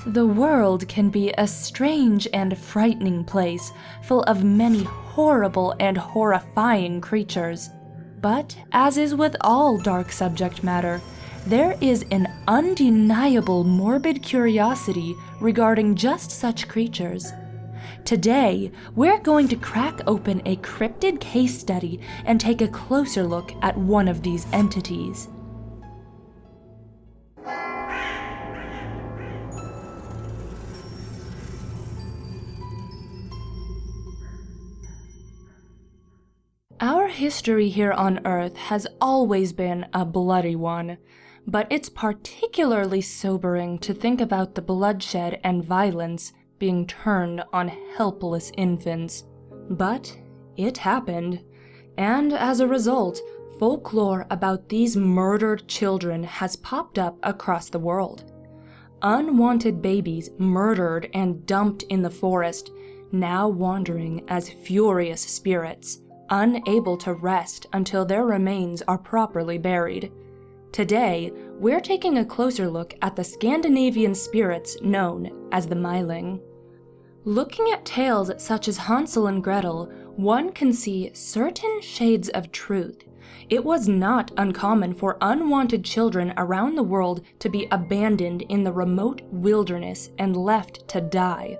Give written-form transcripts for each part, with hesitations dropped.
The world can be a strange and frightening place, full of many horrible and horrifying creatures. But, as is with all dark subject matter, there is an undeniable morbid curiosity regarding just such creatures. Today, we're going to crack open a cryptid case study and take a closer look at one of these entities. Our history here on Earth has always been a bloody one, but it's particularly sobering to think about the bloodshed and violence being turned on helpless infants. But it happened, and as a result, folklore about these murdered children has popped up across the world. Unwanted babies murdered and dumped in the forest, now wandering as furious spirits, unable to rest until their remains are properly buried. Today, we're taking a closer look at the Scandinavian spirits known as the Myling. Looking at tales such as Hansel and Gretel, one can see certain shades of truth. It was not uncommon for unwanted children around the world to be abandoned in the remote wilderness and left to die.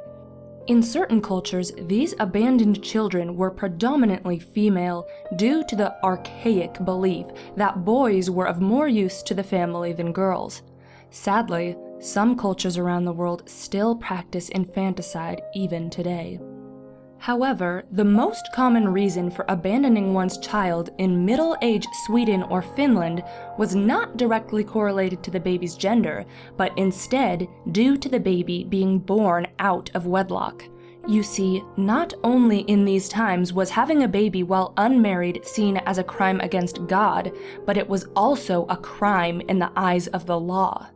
In certain cultures, these abandoned children were predominantly female due to the archaic belief that boys were of more use to the family than girls. Sadly, some cultures around the world still practice infanticide even today. However, the most common reason for abandoning one's child in middle-aged Sweden or Finland was not directly correlated to the baby's gender, but instead due to the baby being born out of wedlock. You see, not only in these times was having a baby while unmarried seen as a crime against God, but it was also a crime in the eyes of the law.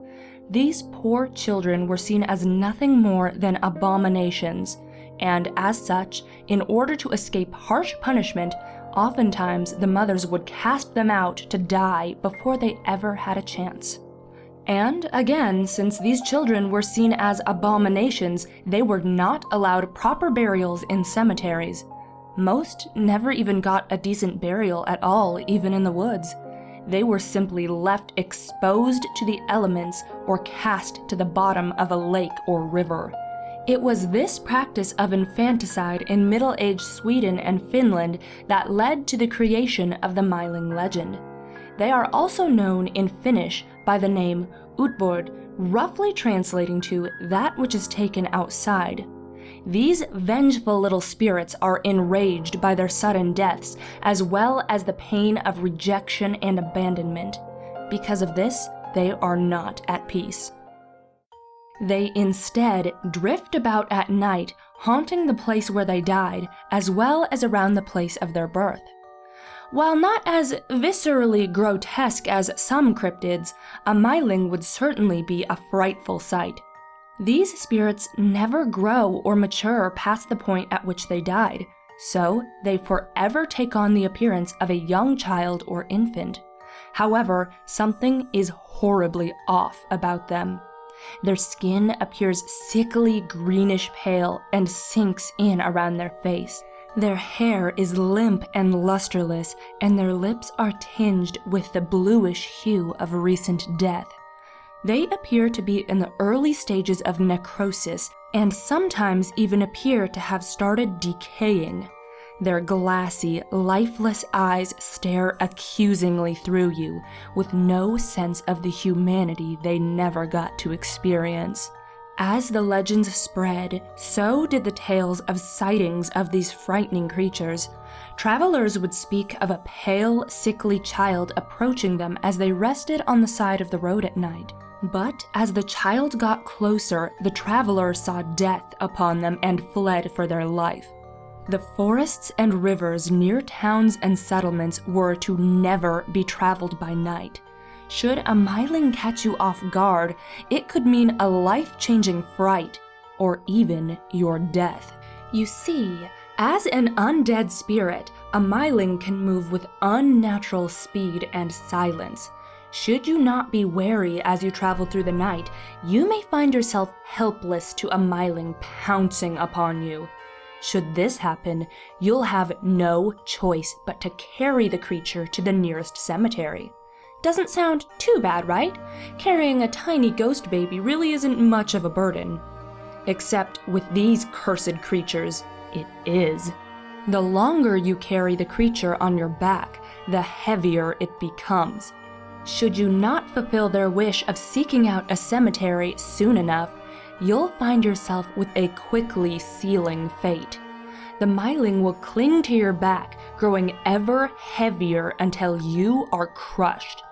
These poor children were seen as nothing more than abominations, and as such, in order to escape harsh punishment, oftentimes the mothers would cast them out to die before they ever had a chance. And again, since these children were seen as abominations, they were not allowed proper burials in cemeteries. Most never even got a decent burial at all, even in the woods. They were simply left exposed to the elements or cast to the bottom of a lake or river. It was this practice of infanticide in middle-aged Sweden and Finland that led to the creation of the Myling legend. They are also known in Finnish by the name utbord, roughly translating to that which is taken outside. These vengeful little spirits are enraged by their sudden deaths, as well as the pain of rejection and abandonment. Because of this, they are not at peace. They instead drift about at night, haunting the place where they died, as well as around the place of their birth. While not as viscerally grotesque as some cryptids, a Myling would certainly be a frightful sight. These spirits never grow or mature past the point at which they died, so they forever take on the appearance of a young child or infant. However, something is horribly off about them. Their skin appears sickly greenish pale and sinks in around their face. Their hair is limp and lusterless, and their lips are tinged with the bluish hue of recent death. They appear to be in the early stages of necrosis, and sometimes even appear to have started decaying. Their glassy, lifeless eyes stare accusingly through you, with no sense of the humanity they never got to experience. As the legends spread, so did the tales of sightings of these frightening creatures. Travelers would speak of a pale, sickly child approaching them as they rested on the side of the road at night. But as the child got closer, the travelers saw death upon them and fled for their life. The forests and rivers near towns and settlements were to never be traveled by night. Should a Myling catch you off guard, it could mean a life-changing fright, or even your death. You see, as an undead spirit, a Myling can move with unnatural speed and silence. Should you not be wary as you travel through the night, you may find yourself helpless to a Myling pouncing upon you. Should this happen, you'll have no choice but to carry the creature to the nearest cemetery. Doesn't sound too bad, right? Carrying a tiny ghost baby really isn't much of a burden. Except with these cursed creatures, it is. The longer you carry the creature on your back, the heavier it becomes. Should you not fulfill their wish of seeking out a cemetery soon enough, you'll find yourself with a quickly sealing fate. The Myling will cling to your back, growing ever heavier until you are crushed.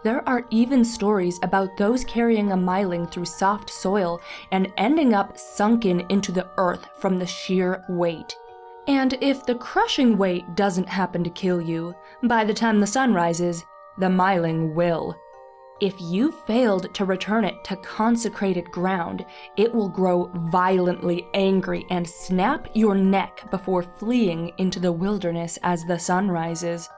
There are even stories about those carrying a Myling through soft soil and ending up sunken into the earth from the sheer weight. And if the crushing weight doesn't happen to kill you, by the time the sun rises, the Myling will. If you failed to return it to consecrated ground, it will grow violently angry and snap your neck before fleeing into the wilderness as the sun rises.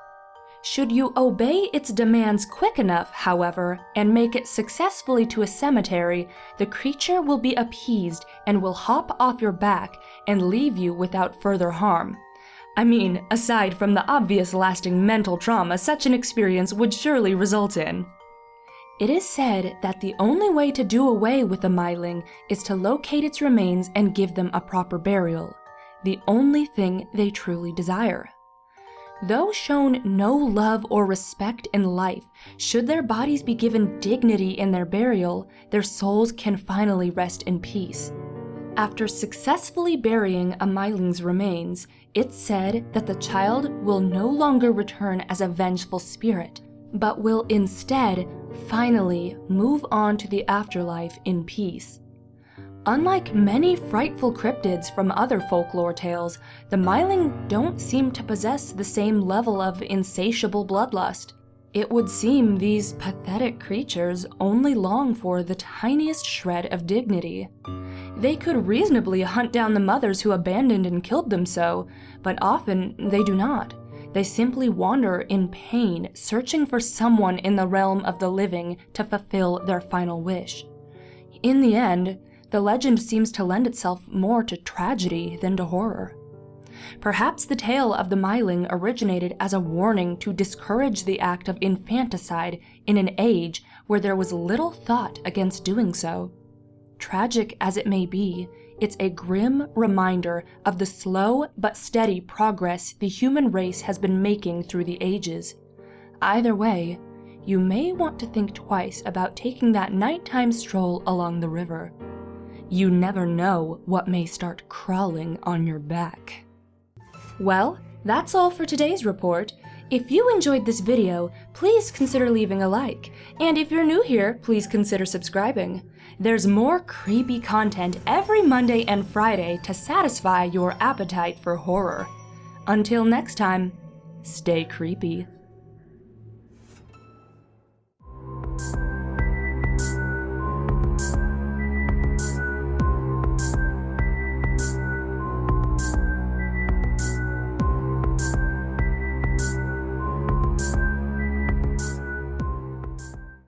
Should you obey its demands quick enough, however, and make it successfully to a cemetery, the creature will be appeased and will hop off your back and leave you without further harm. I mean, aside from the obvious lasting mental trauma such an experience would surely result in. It is said that the only way to do away with the Myling is to locate its remains and give them a proper burial, the only thing they truly desire. Though shown no love or respect in life, should their bodies be given dignity in their burial, their souls can finally rest in peace. After successfully burying a Myling's remains, it's said that the child will no longer return as a vengeful spirit, but will instead finally move on to the afterlife in peace. Unlike many frightful cryptids from other folklore tales, the Myling don't seem to possess the same level of insatiable bloodlust. It would seem these pathetic creatures only long for the tiniest shred of dignity. They could reasonably hunt down the mothers who abandoned and killed them so, but often they do not. They simply wander in pain, searching for someone in the realm of the living to fulfill their final wish. In the end, the legend seems to lend itself more to tragedy than to horror. Perhaps the tale of the Myling originated as a warning to discourage the act of infanticide in an age where there was little thought against doing so. Tragic as it may be, it's a grim reminder of the slow but steady progress the human race has been making through the ages. Either way, you may want to think twice about taking that nighttime stroll along the river. You never know what may start crawling on your back. Well, that's all for today's report. If you enjoyed this video, please consider leaving a like, and if you're new here, please consider subscribing. There's more creepy content every Monday and Friday to satisfy your appetite for horror. Until next time, stay creepy.